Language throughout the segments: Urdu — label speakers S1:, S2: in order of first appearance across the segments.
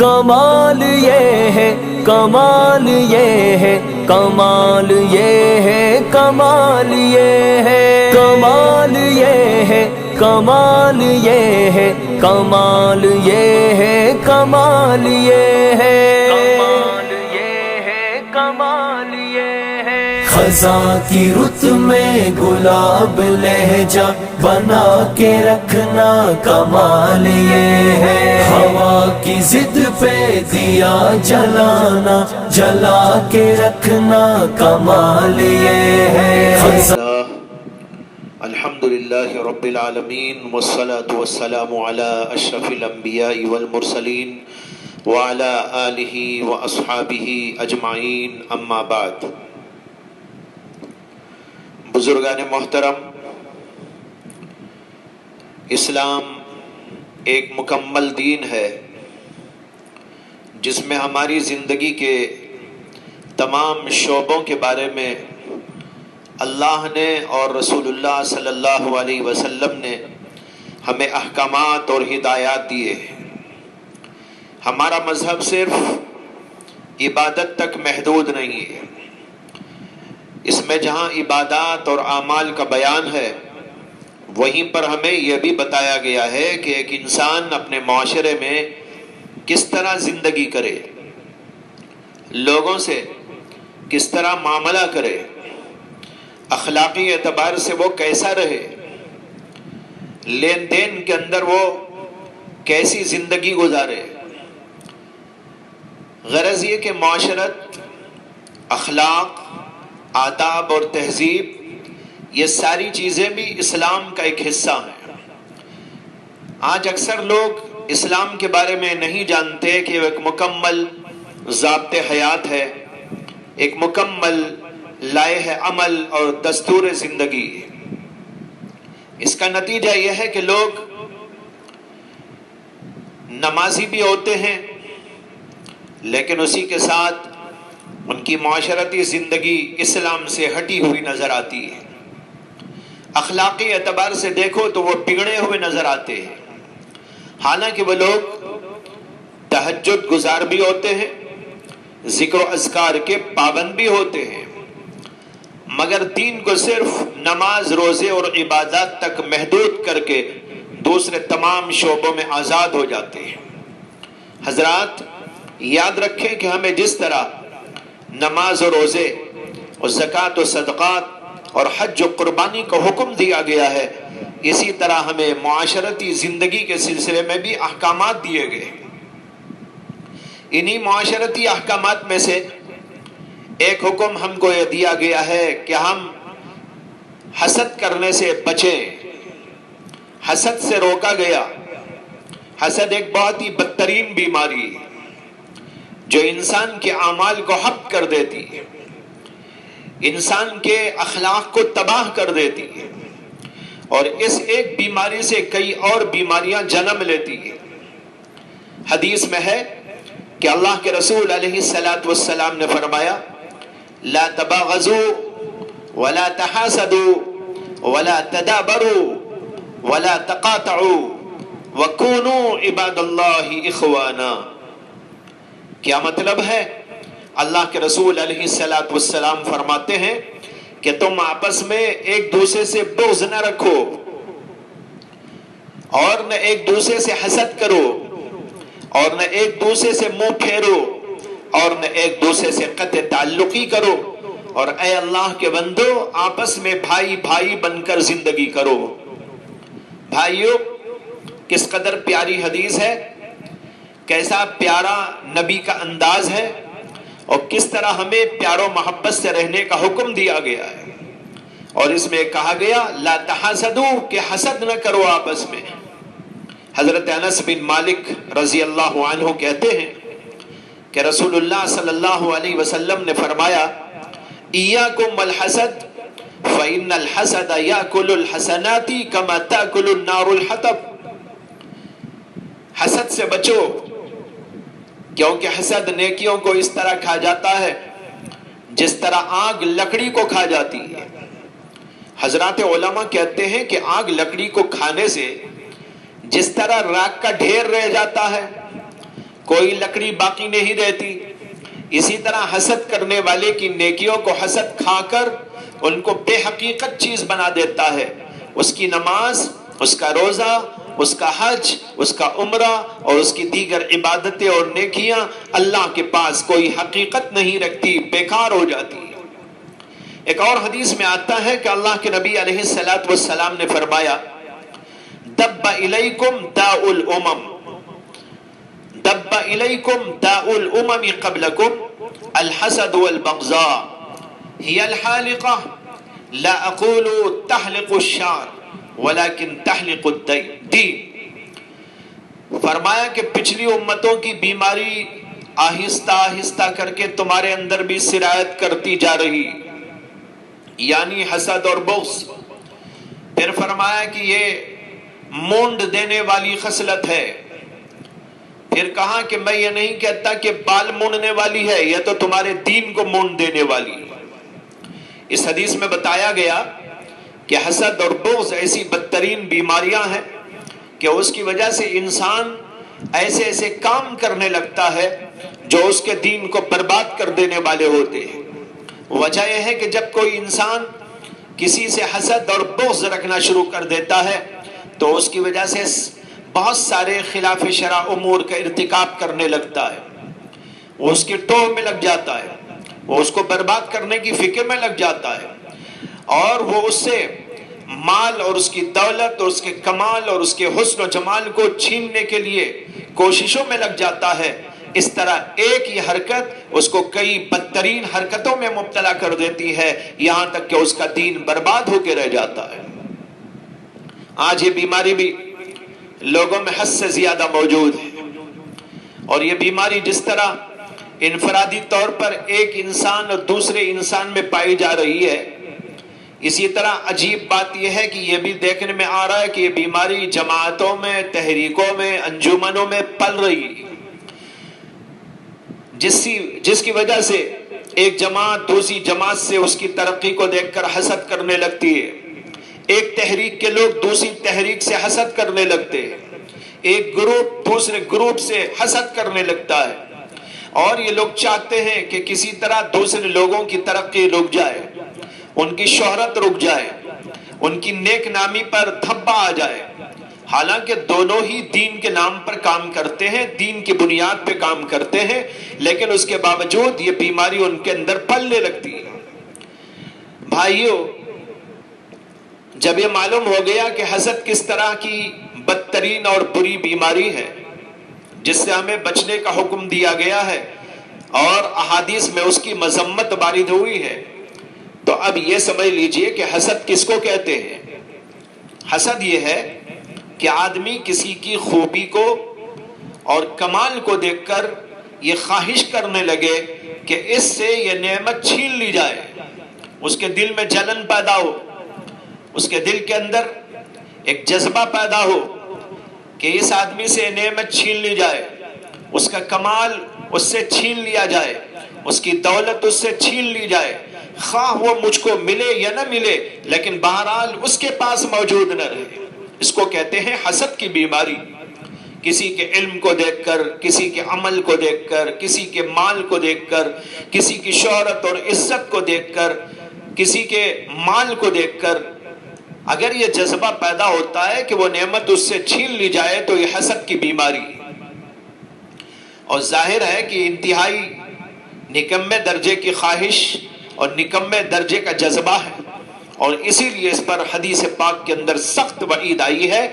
S1: کمال یہ ہے، کمال یہ ہے، کمال یہ ہے، کمال یہ ہے، کمال یہ ہے، کمال یہ ہے، کمال یہ ہے، کمال یہ ہے، کمال یہ ہے، کمال یہ ہے۔ خزاں کی رت میں گلاب لہجہ بنا کے رکھنا کمال یہ ہے، ہوا کی ضد پہ دیا جلانا جلا کے رکھنا کمال یہ ہے۔
S2: الحمدللہ رب العالمین والصلاة والسلام علی اشرف الانبیاء والمرسلین وعلی آلہ واصحابہ اجمعین، اما بعد۔ بزرگان محترم، اسلام ایک مکمل دین ہے جس میں ہماری زندگی کے تمام شعبوں کے بارے میں اللہ نے اور رسول اللہ صلی اللہ علیہ وسلم نے ہمیں احکامات اور ہدایات دیے ہیں۔ ہمارا مذہب صرف عبادت تک محدود نہیں ہے، اس میں جہاں عبادات اور اعمال کا بیان ہے وہیں پر ہمیں یہ بھی بتایا گیا ہے کہ ایک انسان اپنے معاشرے میں کس طرح زندگی کرے، لوگوں سے کس طرح معاملہ کرے، اخلاقی اعتبار سے وہ کیسا رہے، لین دین کے اندر وہ کیسی زندگی گزارے۔ غرض یہ کہ معاشرت، اخلاق، آداب اور تہذیب، یہ ساری چیزیں بھی اسلام کا ایک حصہ ہیں۔ آج اکثر لوگ اسلام کے بارے میں نہیں جانتے کہ وہ ایک مکمل ضابط حیات ہے، ایک مکمل لائحہ عمل اور دستور زندگی ہے۔ اس کا نتیجہ یہ ہے کہ لوگ نمازی بھی ہوتے ہیں لیکن اسی کے ساتھ ان کی معاشرتی زندگی اسلام سے ہٹی ہوئی نظر آتی ہے۔ اخلاقی اعتبار سے دیکھو تو وہ بگڑے ہوئے نظر آتے ہیں، حالانکہ وہ لوگ تہجد گزار بھی ہوتے ہیں، ذکر و اذکار کے پابند بھی ہوتے ہیں، مگر دین کو صرف نماز، روزے اور عبادات تک محدود کر کے دوسرے تمام شعبوں میں آزاد ہو جاتے ہیں۔ حضرات یاد رکھیں کہ ہمیں جس طرح نماز و روزے اور زکوٰۃ و صدقات اور حج و قربانی کا حکم دیا گیا ہے، اسی طرح ہمیں معاشرتی زندگی کے سلسلے میں بھی احکامات دیے گئے ہیں۔ انہی معاشرتی احکامات میں سے ایک حکم ہم کو یہ دیا گیا ہے کہ ہم حسد کرنے سے بچیں۔ حسد سے روکا گیا۔ حسد ایک بہت ہی بدترین بیماری ہے جو انسان کے اعمال کو حبط کر دیتی ہے، انسان کے اخلاق کو تباہ کر دیتی ہے، اور اس ایک بیماری سے کئی اور بیماریاں جنم لیتی ہیں۔ حدیث میں ہے کہ اللہ کے رسول علیہ السلام نے فرمایا، لا تباغضوا ولا تحاسدوا ولا تدابروا ولا تقاطعوا وكونوا عباد اللہ اخوانا۔ کیا مطلب ہے؟ اللہ کے رسول علیہ السلام فرماتے ہیں کہ تم آپس میں ایک دوسرے سے بغض نہ رکھو اور نہ ایک دوسرے سے حسد کرو اور نہ ایک دوسرے سے منہ پھیرو اور نہ ایک دوسرے سے قطع تعلقی کرو، اور اے اللہ کے بندو آپس میں بھائی بھائی بن کر زندگی کرو۔ بھائیو، کس قدر پیاری حدیث ہے، کیسا پیارا نبی کا انداز ہے، اور کس طرح ہمیں پیار و محبت سے رہنے کا حکم دیا گیا ہے۔ اور اس میں کہا گیا لا تحاسدوا، کہ حسد نہ کرو آپس میں۔ حضرت انس بن مالک رضی اللہ عنہ کہتے ہیں کہ رسول اللہ صلی اللہ علیہ وسلم نے فرمایا، ایاکم والحسد فإن الحسد یأکل الحسنات کما تأکل النار الحطب۔ حسد سے بچو، کیونکہ حسد نیکیوں کو اس طرح کھا جاتا ہے جس طرح آگ لکڑی کو کھا جاتی ہے۔ حضرات علماء کہتے ہیں کہ آگ لکڑی کو کھانے سے جس طرح راکھ کا ڈھیر رہ جاتا ہے، کوئی لکڑی باقی نہیں رہتی. اسی طرح حسد کرنے والے کی نیکیوں کو حسد کھا کر ان کو بے حقیقت چیز بنا دیتا ہے. اس کی نماز، اس کا روزہ، اس کا حج، اس کا عمرہ اور اس کی دیگر عبادتیں اور نیکیاں اللہ کے پاس کوئی حقیقت نہیں رکھتی، بیکار ہو جاتی. ایک اور حدیث میں آتا ہے کہ اللہ کے نبی علیہ الصلوۃ والسلام نے فرمایا دب الیکم داء الامم، دب الیکم داء الامم قبلکم الحسد والبغضاء هي الحالقة لا اقول تحلق الشعر ولكن تحلق الدين. فرمایا کہ پچھلی امتوں کی بیماری آہستہ آہستہ کر کے تمہارے اندر بھی سرایت کرتی جا رہی، یعنی حسد اور بغض. پھر فرمایا کہ یہ مونڈ دینے والی خصلت ہے. پھر کہا کہ میں یہ نہیں کہتا کہ بال مونڈنے والی ہے، یہ تو تمہارے دین کو مونڈ دینے والی ہے. اس حدیث میں بتایا گیا کہ حسد اور بغض ایسی بدترین بیماریاں ہیں کہ اس کی وجہ سے انسان ایسے ایسے کام کرنے لگتا ہے جو اس کے دین کو برباد کر دینے والے ہوتے ہیں. وجہ یہ ہے کہ جب کوئی انسان کسی سے حسد اور بغض رکھنا شروع کر دیتا ہے تو اس کی وجہ سے بہت سارے خلاف شرع امور کا ارتکاب کرنے لگتا ہے. وہ اس کی ٹوہ میں لگ جاتا ہے، وہ اس کو برباد کرنے کی فکر میں لگ جاتا ہے، اور وہ اس سے مال اور اس کی دولت اور اس کے کمال اور اس کے حسن و جمال کو چھیننے کے لیے کوششوں میں لگ جاتا ہے. اس طرح ایک ہی حرکت اس کو کئی بدترین حرکتوں میں مبتلا کر دیتی ہے، یہاں تک کہ اس کا دین برباد ہو کے رہ جاتا ہے. آج یہ بیماری بھی لوگوں میں حد سے زیادہ موجود ہے، اور یہ بیماری جس طرح انفرادی طور پر ایک انسان اور دوسرے انسان میں پائی جا رہی ہے، اسی طرح عجیب بات یہ ہے کہ یہ بھی دیکھنے میں آ رہا ہے کہ یہ بیماری جماعتوں میں، تحریکوں میں، انجمنوں میں پل رہی ہے، جس کی وجہ سے ایک جماعت دوسری جماعت سے اس کی ترقی کو دیکھ کر حسد کرنے لگتی ہے. ایک تحریک کے لوگ دوسری تحریک سے حسد کرنے لگتے ہیں، ایک گروپ دوسرے گروپ سے حسد کرنے لگتا ہے، اور یہ لوگ چاہتے ہیں کہ کسی طرح دوسرے لوگوں کی ترقی رک جائے، ان کی شہرت رک جائے، ان کی نیک نامی پر دھبا آ جائے. حالانکہ دونوں ہی دین کے نام پر کام کرتے ہیں، دین کی بنیاد پہ کام کرتے ہیں، لیکن اس کے باوجود یہ بیماری ان کے اندر پلنے لگتی ہے. بھائیو، جب یہ معلوم ہو گیا کہ حسد کس طرح کی بدترین اور بری بیماری ہے جس سے ہمیں بچنے کا حکم دیا گیا ہے اور احادیث میں اس کی مذمت وارد ہوئی ہے، تو اب یہ سمجھ لیجئے کہ حسد کس کو کہتے ہیں. حسد یہ ہے کہ آدمی کسی کی خوبی کو اور کمال کو دیکھ کر یہ خواہش کرنے لگے کہ اس سے یہ نعمت چھین لی جائے. اس کے دل میں جلن پیدا ہو، اس کے دل کے اندر ایک جذبہ پیدا ہو کہ اس آدمی سے نعمت چھین لی جائے، اس کا کمال اس سے چھین لیا جائے، اس کی دولت اس سے چھین لی جائے، خواہ وہ مجھ کو ملے یا نہ ملے لیکن بہرحال اس کے پاس موجود نہ رہے. اس کو کہتے ہیں حسد کی بیماری. کسی کے علم کو دیکھ کر، کسی کے عمل کو دیکھ کر، کسی کے مال کو دیکھ کر، کسی کی شہرت اور عزت کو دیکھ کر، کسی کے مال کو دیکھ کر اگر یہ جذبہ پیدا ہوتا ہے کہ وہ نعمت اس سے چھین لی جائے تو یہ حسد کی بیماری ہے. اور ظاہر ہے کہ انتہائی نکمے درجے کی خواہش اور نکمے درجے کا جذبہ ہے، اور اسی لیے اس پر حدیث پاک کے اندر سخت وعید آئی ہے.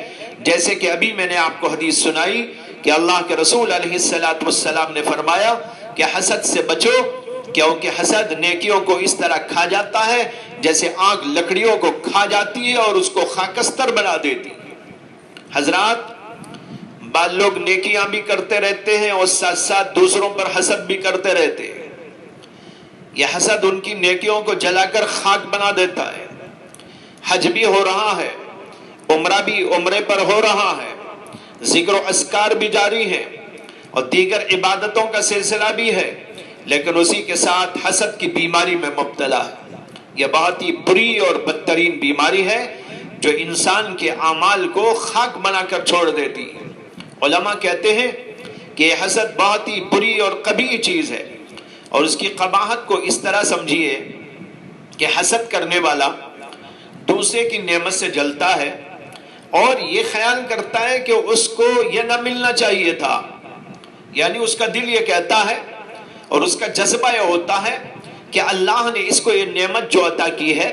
S2: جیسے کہ ابھی میں نے آپ کو حدیث سنائی کہ اللہ کے رسول علیہ الصلوۃ والسلام نے فرمایا کہ حسد سے بچو، کیونکہ حسد نیکیوں کو اس طرح کھا جاتا ہے جیسے آگ لکڑیوں کو کھا جاتی ہے اور اس کو خاکستر بنا دیتی. حضرات، بعض لوگ نیکیاں بھی کرتے رہتے ہیں اور ساتھ ساتھ دوسروں پر حسد بھی کرتے رہتے ہیں. یہ حسد ان کی نیکیوں کو جلا کر خاک بنا دیتا ہے. حج بھی ہو رہا ہے، عمرہ بھی عمرے پر ہو رہا ہے، ذکر و اذکار بھی جاری ہے اور دیگر عبادتوں کا سلسلہ بھی ہے، لیکن اسی کے ساتھ حسد کی بیماری میں مبتلا ہے. یہ بہت ہی بری اور بدترین بیماری ہے جو انسان کے اعمال کو خاک بنا کر چھوڑ دیتی ہے. علماء کہتے ہیں کہ حسد بہت ہی بری اور قبیح چیز ہے، اور اس کی قباحت کو اس طرح سمجھیے کہ حسد کرنے والا دوسرے کی نعمت سے جلتا ہے اور یہ خیال کرتا ہے کہ اس کو یہ نہ ملنا چاہیے تھا، یعنی اس کا دل یہ کہتا ہے اور اس کا جذبہ یہ ہوتا ہے کہ اللہ نے اس کو یہ نعمت جو عطا کی ہے،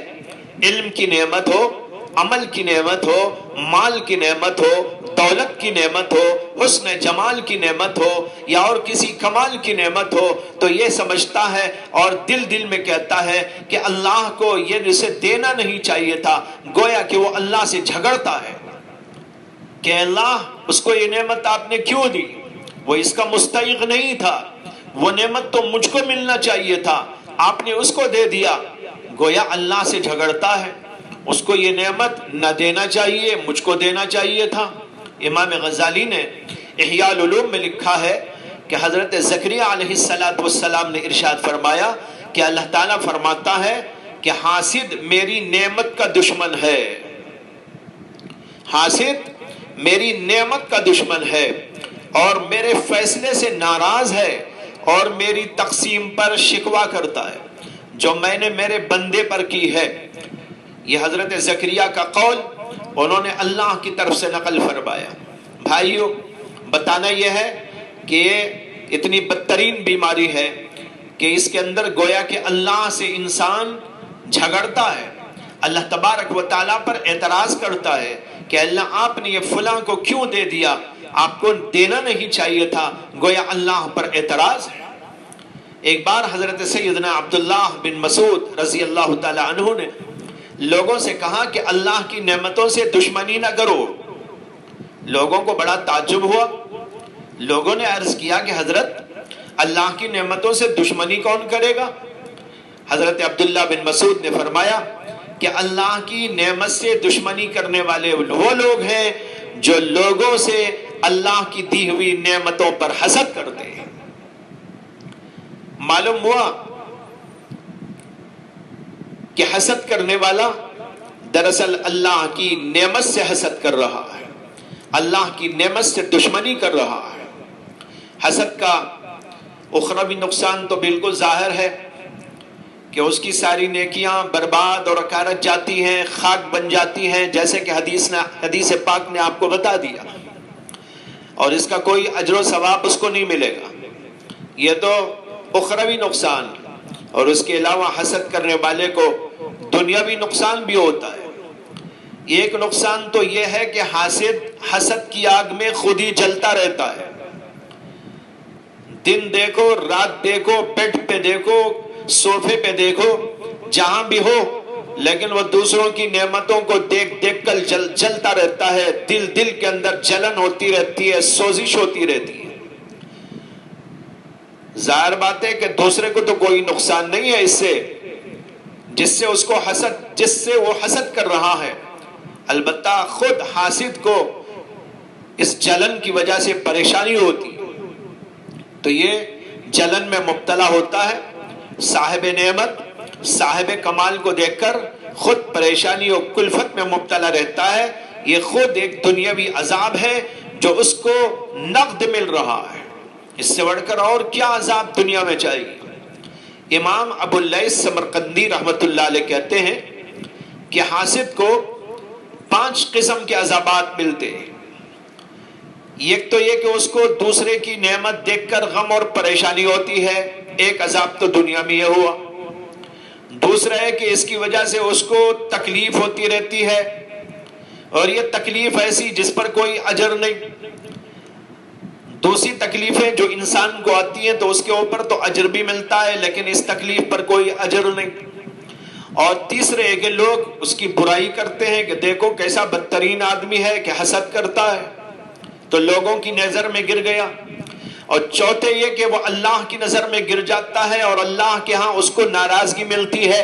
S2: علم کی نعمت ہو، عمل کی نعمت ہو، مال کی نعمت ہو، دولت کی نعمت ہو، حسن جمال کی نعمت ہو، یا اور کسی کمال کی نعمت ہو، تو یہ سمجھتا ہے اور دل میں کہتا ہے کہ اللہ کو یہ اسے دینا نہیں چاہیے تھا، گویا کہ وہ اللہ سے جھگڑتا ہے کہ اللہ اس کو یہ نعمت آپ نے کیوں دی، وہ اس کا مستحق نہیں تھا، وہ نعمت تو مجھ کو ملنا چاہیے تھا، آپ نے اس کو دے دیا، گویا اللہ سے جھگڑتا ہے، اس کو یہ نعمت نہ دینا چاہیے، مجھ کو دینا چاہیے تھا۔ امام غزالی نے احیاء العلوم میں لکھا ہے کہ حضرت زکریا علیہ السلام نے ارشاد فرمایا کہ اللہ تعالیٰ فرماتا ہے کہ حاسد میری نعمت کا دشمن ہے، حاسد میری نعمت کا دشمن ہے اور میرے فیصلے سے ناراض ہے اور میری تقسیم پر شکوہ کرتا ہے جو میں نے میرے بندے پر کی ہے۔ یہ حضرت زکریا کا قول انہوں نے اللہ کی طرف سے نقل فرمایا۔ بھائیو، بتانا یہ ہے کہ یہ اتنی بدترین بیماری ہے کہ اس کے اندر گویا کہ اللہ سے انسان جھگڑتا ہے، اللہ تبارک و تعالیٰ پر اعتراض کرتا ہے کہ اللہ آپ نے یہ فلاں کو کیوں دے دیا، آپ کو دینا نہیں چاہیے تھا، گویا اللہ پر اعتراض ہے۔ ایک بار حضرت سیدنا عبداللہ بن مسعود رضی اللہ تعالی عنہ نے لوگوں سے کہا کہ اللہ کی نعمتوں سے دشمنی نہ کرو۔ لوگوں کو بڑا تعجب ہوا، لوگوں نے عرض کیا کہ حضرت اللہ کی نعمتوں سے دشمنی کون کرے گا؟ حضرت عبداللہ بن مسعود نے فرمایا کہ اللہ کی نعمت سے دشمنی کرنے والے وہ لوگ ہیں جو لوگوں سے اللہ کی دی ہوئی نعمتوں پر حسد کرتے ہیں۔ معلوم ہوا کہ حسد کرنے والا دراصل اللہ کی نعمت سے حسد کر رہا ہے، اللہ کی نعمت سے دشمنی کر رہا ہے۔ حسد کا اخروی نقصان تو بالکل ظاہر ہے کہ اس کی ساری نیکیاں برباد اور اکارت جاتی ہیں، خاک بن جاتی ہیں، جیسے کہ حدیث پاک نے آپ کو بتا دیا، اور اس کا کوئی اجر و ثواب اس کو نہیں ملے گا۔ یہ تو اخروی نقصان، اور اس کے علاوہ حسد کرنے والے کو دنیاوی نقصان بھی ہوتا ہے۔ ایک نقصان تو یہ ہے کہ حسد کی آگ میں خود ہی جلتا رہتا ہے، دن دیکھو، رات دیکھو، بیڈ پہ دیکھو، صوفے پہ دیکھو، جہاں بھی ہو، لیکن وہ دوسروں کی نعمتوں کو دیکھ دیکھ کر جلتا رہتا ہے، دل کے اندر جلن ہوتی رہتی ہے، سوزش ہوتی رہتی ہے۔ ظاہر بات ہے کہ دوسرے کو تو کوئی نقصان نہیں ہے اس سے، جس سے وہ حسد کر رہا ہے، البتہ خود حاسد کو اس جلن کی وجہ سے پریشانی ہوتی، تو یہ جلن میں مبتلا ہوتا ہے۔ صاحب نعمت، صاحب کمال کو دیکھ کر خود پریشانی اور کلفت میں مبتلا رہتا ہے۔ یہ خود ایک دنیاوی عذاب ہے جو اس کو نقد مل رہا ہے، اس سے بڑھ کر اور کیا عذاب دنیا میں چاہیے۔ امام ابو اللیث سمرقندی رحمت اللہ علیہ کہتے ہیں کہ حاسد کو 5 قسم کے عذابات ملتے ہیں۔ ایک تو یہ کہ اس کو دوسرے کی نعمت دیکھ کر غم اور پریشانی ہوتی ہے، ایک عذاب تو دنیا میں یہ ہوا۔ دوسرا ہے کہ اس کی وجہ سے اس کو تکلیف ہوتی رہتی ہے، اور یہ تکلیف ایسی جس پر کوئی اجر نہیں۔ دوسری تکلیفیں جو انسان کو آتی ہیں تو اس کے اوپر تو اجر بھی ملتا ہے، لیکن اس تکلیف پر کوئی اجر نہیں۔ اور تیسرے ہے کہ لوگ اس کی برائی کرتے ہیں کہ دیکھو کیسا بدترین آدمی ہے کہ حسد کرتا ہے، تو لوگوں کی نظر میں گر گیا۔ اور چوتھے یہ کہ وہ اللہ کی نظر میں گر جاتا ہے اور اللہ کے ہاں اس کو ناراضگی ملتی ہے۔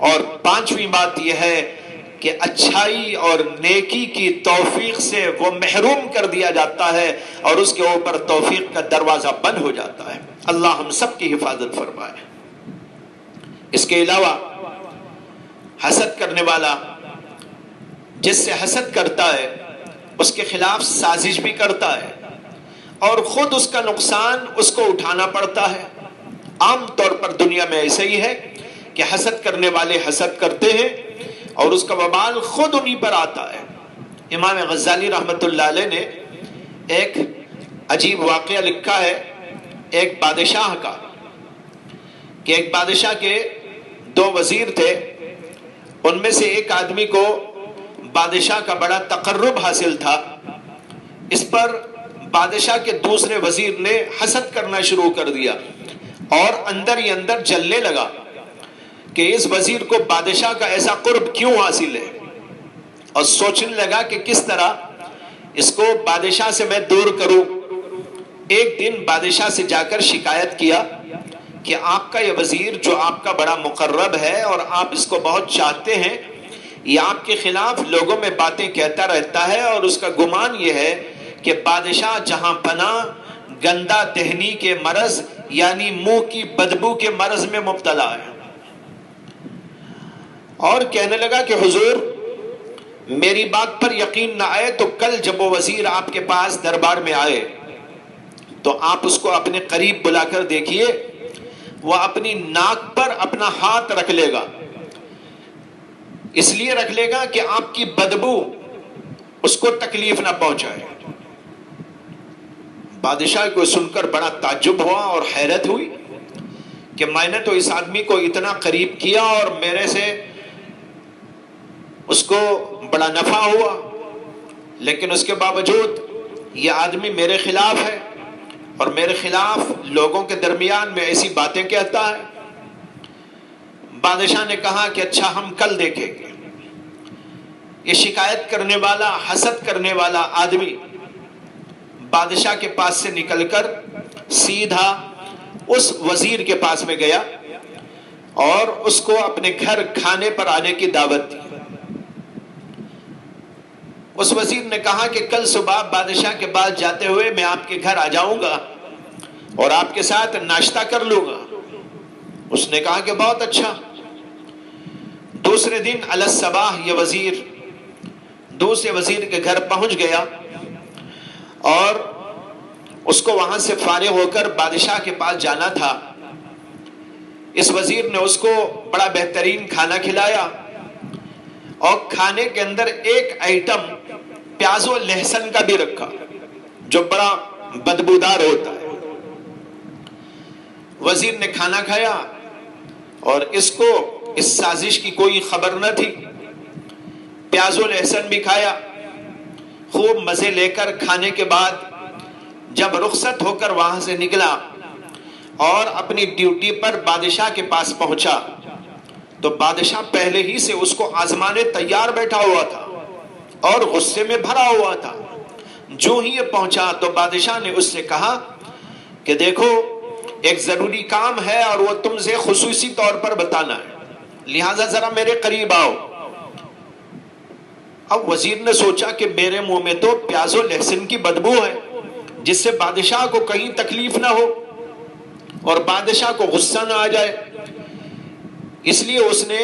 S2: اور 5ویں بات یہ ہے کہ اچھائی اور نیکی کی توفیق سے وہ محروم کر دیا جاتا ہے اور اس کے اوپر توفیق کا دروازہ بند ہو جاتا ہے۔ اللہ ہم سب کی حفاظت فرمائے۔ اس کے علاوہ حسد کرنے والا جس سے حسد کرتا ہے اس کے خلاف سازش بھی کرتا ہے، اور خود اس کا نقصان اس کو اٹھانا پڑتا ہے۔ عام طور پر دنیا میں ایسا ہی ہے کہ حسد کرنے والے حسد کرتے ہیں اور اس کا وبال خود انہی پر آتا ہے۔ امام غزالی رحمت اللہ علیہ نے ایک عجیب واقعہ لکھا ہے ایک بادشاہ کا، کہ ایک بادشاہ کے 2 وزیر تھے، ان میں سے ایک آدمی کو بادشاہ کا بڑا تقرب حاصل تھا، اس پر بادشاہ کے دوسرے وزیر نے حسد کرنا شروع کر دیا اور اندر ہی اندر جلنے لگا کہ اس وزیر کو بادشاہ کا ایسا قرب کیوں حاصل ہے، اور سوچنے لگا کہ کس طرح اس کو بادشاہ سے میں دور کروں۔ ایک دن بادشاہ سے جا کر شکایت کیا کہ آپ کا یہ وزیر جو آپ کا بڑا مقرب ہے اور آپ اس کو بہت چاہتے ہیں، یہ آپ کے خلاف لوگوں میں باتیں کہتا رہتا ہے، اور اس کا گمان یہ ہے کہ بادشاہ جہاں پناہ گندا دہنی کے مرض یعنی منہ کی بدبو کے مرض میں مبتلا ہے۔ اور کہنے لگا کہ حضور میری بات پر یقین نہ آئے تو کل جب وہ وزیر آپ کے پاس دربار میں آئے تو آپ اس کو اپنے قریب بلا کر دیکھیے، وہ اپنی ناک پر اپنا ہاتھ رکھ لے گا، اس لیے رکھ لے گا کہ آپ کی بدبو اس کو تکلیف نہ پہنچائے۔ بادشاہ کو سن کر بڑا تعجب ہوا اور حیرت ہوئی کہ میں نے تو اس آدمی کو اتنا قریب کیا اور میرے سے اس کو بڑا نفع ہوا، لیکن اس کے باوجود یہ آدمی میرے خلاف ہے اور میرے خلاف لوگوں کے درمیان میں ایسی باتیں کہتا ہے۔ بادشاہ نے کہا کہ اچھا ہم کل دیکھیں گے۔ یہ شکایت کرنے والا حسد کرنے والا آدمی بادشاہ کے پاس سے نکل کر سیدھا اس وزیر کے پاس میں گیا اور اس کو اپنے گھر کھانے پر آنے کی دعوت دی۔ اس وزیر نے کہا کہ کل صبح بادشاہ کے پاس جاتے ہوئے میں آپ کے گھر آ جاؤں گا اور آپ کے ساتھ ناشتہ کر لوں گا۔ اس نے کہا کہ بہت اچھا۔ دوسرے دن علی الصباح یہ وزیر دوسرے وزیر کے گھر پہنچ گیا اور اس کو وہاں سے فارغ ہو کر بادشاہ کے پاس جانا تھا۔ اس وزیر نے اس کو بڑا بہترین کھانا کھلایا اور کھانے کے اندر ایک آئٹم پیاز و لہسن کا بھی رکھا جو بڑا بدبودار ہوتا ہے۔ وزیر نے کھانا کھایا اور اس کو اس سازش کی کوئی خبر نہ تھی۔ پیاز و لہسن بھی کھایا، خوب مزے لے کر کھانے کے بعد جب رخصت ہو کر وہاں سے نکلا اور اپنی ڈیوٹی پر بادشاہ کے پاس پہنچا تو بادشاہ پہلے ہی سے اس کو آزمانے تیار بیٹھا ہوا تھا اور غصے میں بھرا ہوا تھا۔ جو ہی یہ پہنچا تو بادشاہ نے اس سے کہا کہ دیکھو ایک ضروری کام ہے اور وہ تم سے خصوصی طور پر بتانا ہے، لہٰذا ذرا میرے قریب آؤ۔ اب وزیر نے سوچا کہ میرے منہ میں تو پیاز و لہسن کی بدبو ہے جس سے بادشاہ کو کہیں تکلیف نہ ہو اور بادشاہ کو غصہ نہ آ جائے، اس لیے اس نے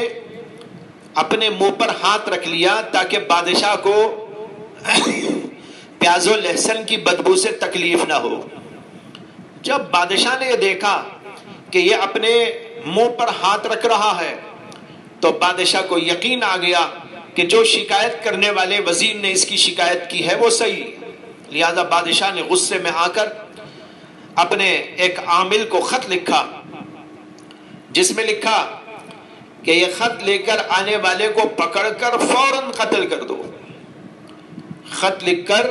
S2: اپنے منہ پر ہاتھ رکھ لیا تاکہ بادشاہ کو پیاز و لہسن کی بدبو سے تکلیف نہ ہو۔ جب بادشاہ نے یہ دیکھا کہ یہ اپنے منہ پر ہاتھ رکھ رہا ہے تو بادشاہ کو یقین آ گیا کہ جو شکایت کرنے والے وزیر نے اس کی شکایت کی ہے وہ صحیح، لہذا بادشاہ نے غصے میں آ کر اپنے ایک عامل کو خط لکھا جس میں لکھا کہ یہ خط لے کر آنے والے کو پکڑ کر فوراً قتل کر دو۔ خط لکھ کر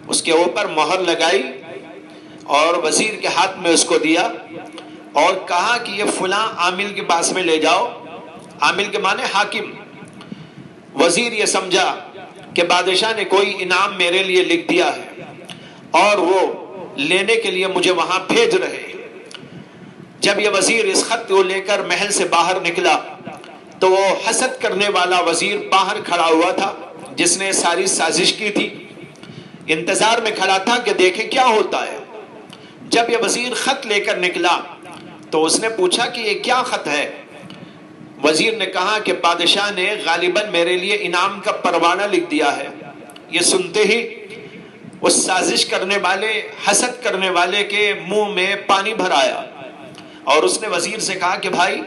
S2: اس کے اوپر مہر لگائی اور وزیر کے ہاتھ میں اس کو دیا اور کہا کہ یہ فلاں عامل کے پاس میں لے جاؤ۔ عامل کے معنی حاکم۔ وزیر یہ سمجھا کہ بادشاہ نے کوئی انعام میرے لیے لکھ دیا ہے اور وہ لینے کے لیے مجھے وہاں بھیج رہے ہیں۔ جب یہ وزیر اس خط کو لے کر محل سے باہر نکلا تو وہ حسد کرنے والا وزیر باہر کھڑا ہوا تھا جس نے ساری سازش کی تھی، انتظار میں کھڑا تھا کہ دیکھیں کیا ہوتا ہے۔ جب یہ وزیر خط لے کر نکلا تو اس نے پوچھا کہ یہ کیا خط ہے؟ وزیر نے کہا کہ بادشاہ نے غالباً میرے لیے انعام کا پروانہ لکھ دیا ہے۔ یہ سنتے ہی اس سازش کرنے والے، حسد کرنے والے کے منہ میں پانی بھر آیا، اور اس نے وزیر سے کہا کہ بھائی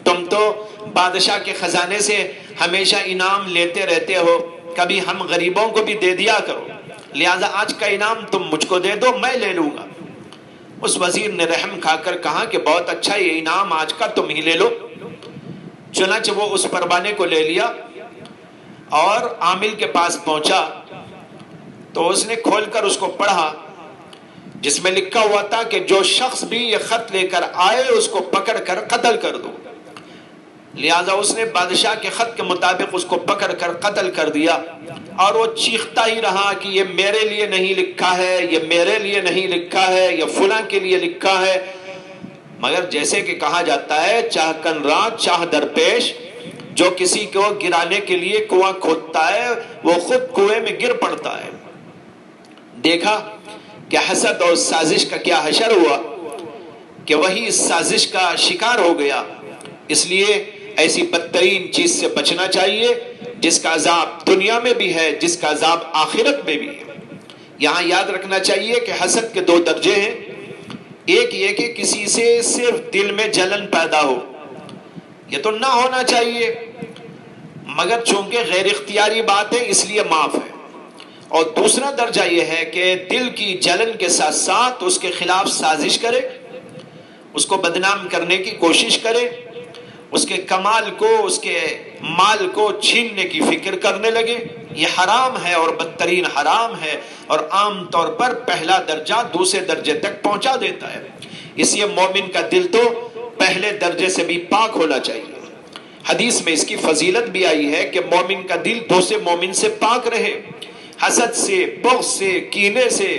S2: تم تو بادشاہ کے خزانے سے ہمیشہ انعام لیتے رہتے ہو، کبھی ہم غریبوں کو بھی دے دیا کرو، لہذا آج کا انعام تم مجھ کو دے دو، میں لے لوں گا۔ اس وزیر نے رحم کھا کر کہا کہ بہت اچھا، یہ انعام آج کا تم ہی لے لو۔ چنانچہ وہ اس پروانے کو لے لیا اور عامل کے پاس پہنچا تو اس نے کھول کر اس کو پڑھا، جس میں لکھا ہوا تھا کہ جو شخص بھی یہ خط لے کر آئے اس کو پکڑ کر قتل کر دو۔ لہذا اس نے بادشاہ کے خط کے مطابق اس کو پکڑ کر قتل کر دیا، اور وہ چیختا ہی رہا کہ یہ میرے لیے نہیں لکھا ہے، یہ میرے لیے نہیں لکھا ہے، یہ فلاں کے لیے لکھا ہے۔ مگر جیسے کہ کہا جاتا ہے چاہ کن رات چاہ درپیش، جو کسی کو گرانے کے لیے کنواں کھودتا ہے وہ خود کنویں میں گر پڑتا ہے۔ دیکھا کہ حسد اور سازش کا کیا حشر ہوا کہ وہی اس سازش کا شکار ہو گیا۔ اس لیے ایسی بدترین چیز سے بچنا چاہیے جس کا عذاب دنیا میں بھی ہے، جس کا عذاب آخرت میں بھی ہے۔ یہاں یاد رکھنا چاہیے کہ حسد کے دو درجے ہیں، ایک یہ کہ کسی سے صرف دل میں جلن پیدا ہو، یہ تو نہ ہونا چاہیے، مگر چونکہ غیر اختیاری بات ہے اس لیے معاف ہے۔ اور دوسرا درجہ یہ ہے کہ دل کی جلن کے ساتھ ساتھ اس کے خلاف سازش کرے، اس کو بدنام کرنے کی کوشش کرے، اس کے کمال کو، اس کے مال کو چھیننے کی فکر کرنے لگے۔ یہ حرام ہے اور بدترین حرام ہے، اور عام طور پر پہلا درجہ دوسرے درجے تک پہنچا دیتا ہے۔ اس لیے مومن کا دل تو پہلے درجے سے بھی پاک ہونا چاہیے۔ حدیث میں اس کی فضیلت بھی آئی ہے کہ مومن کا دل دوسرے مومن سے پاک رہے، حسد سے، بغض سے، کینے سے،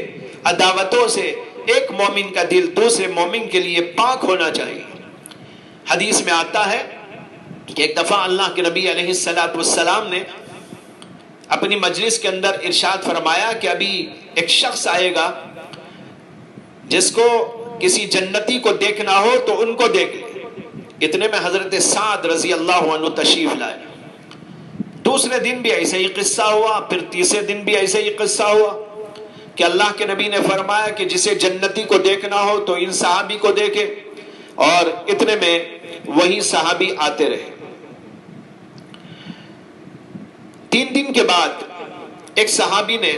S2: عداوتوں سے۔ ایک مومن کا دل دوسرے مومن کے لیے پاک ہونا چاہیے۔ حدیث میں آتا ہے کہ ایک دفعہ اللہ کے نبی علیہ السلام نے اپنی مجلس کے اندر ارشاد فرمایا کہ ابھی ایک شخص آئے گا جس کو کسی جنتی کو دیکھنا ہو تو ان کو دیکھ لے۔ اتنے میں حضرت سعد رضی اللہ عنہ تشریف لائے۔ دوسرے دن بھی ایسے ہی قصہ ہوا، پھر تیسرے دن بھی ایسے ہی قصہ ہوا کہ اللہ کے نبی نے فرمایا کہ جسے جنتی کو دیکھنا ہو تو ان صحابی کو دیکھے، اور اتنے میں وہی صحابی آتے رہے۔ 3 دن کے بعد ایک صحابی نے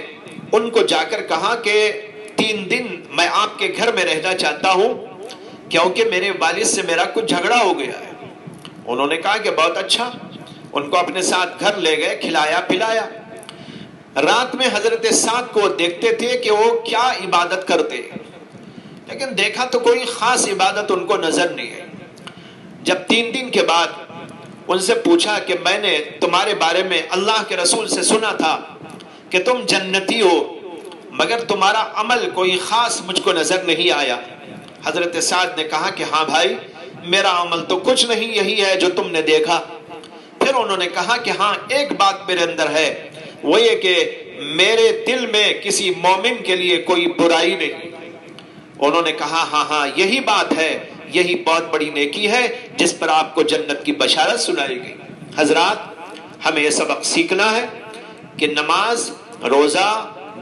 S2: ان کو جا کر کہا کہ 3 دن میں آپ کے گھر میں رہنا چاہتا ہوں کیونکہ میرے والد سے میرا کچھ جھگڑا ہو گیا ہے۔ انہوں نے کہا کہ بہت اچھا، ان کو اپنے ساتھ گھر لے گئے، کھلایا پلایا۔ رات میں حضرت سعد کو دیکھتے تھے کہ وہ کیا عبادت کرتے، لیکن دیکھا تو کوئی خاص عبادت ان کو نظر نہیں ہے۔ جب 3 دن کے بعد ان سے پوچھا کہ میں نے تمہارے بارے میں اللہ کے رسول سے سنا تھا کہ تم جنتی ہو، مگر تمہارا عمل کوئی خاص مجھ کو نظر نہیں آیا۔ حضرت سعد نے کہا کہ ہاں بھائی، میرا عمل تو کچھ نہیں، یہی ہے جو تم نے دیکھا۔ پھر انہوں نے کہا کہ ہاں ایک بات میرے اندر ہے، وہ یہ کہ میرے دل میں کسی مومن کے لیے کوئی برائی نہیں۔ انہوں نے کہا ہاں یہی بات ہے، یہی بہت بڑی نیکی ہے جس پر آپ کو جنت کی بشارت سنائی گئی۔ حضرات، ہمیں یہ سبق سیکھنا ہے کہ نماز، روزہ،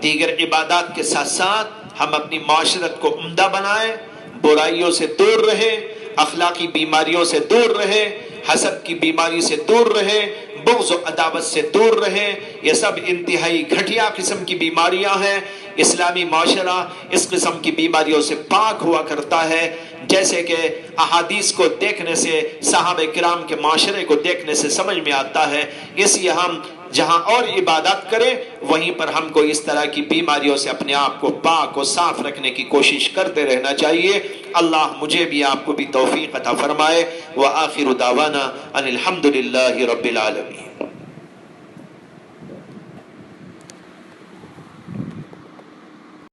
S2: دیگر عبادات کے ساتھ ساتھ ہم اپنی معاشرت کو عمدہ بنائیں، برائیوں سے دور رہیں، اخلاقی بیماریوں سے دور رہیں، حسد کی بیماری سے دور رہیں، بغض و عداوت سے دور رہیں۔ یہ سب انتہائی گھٹیا قسم کی بیماریاں ہیں۔ اسلامی معاشرہ اس قسم کی بیماریوں سے پاک ہوا کرتا ہے، جیسے کہ احادیث کو دیکھنے سے، صحابہ کرام کے معاشرے کو دیکھنے سے سمجھ میں آتا ہے۔ اس لیے ہم جہاں اور عبادات کریں وہیں پر ہم کو اس طرح کی بیماریوں سے اپنے آپ کو پاک و صاف رکھنے کی کوشش کرتے رہنا چاہیے۔ اللہ مجھے بھی آپ کو بھی توفیق عطا فرمائے۔ وآخر دعوانا ان الحمد للہ رب العالمین۔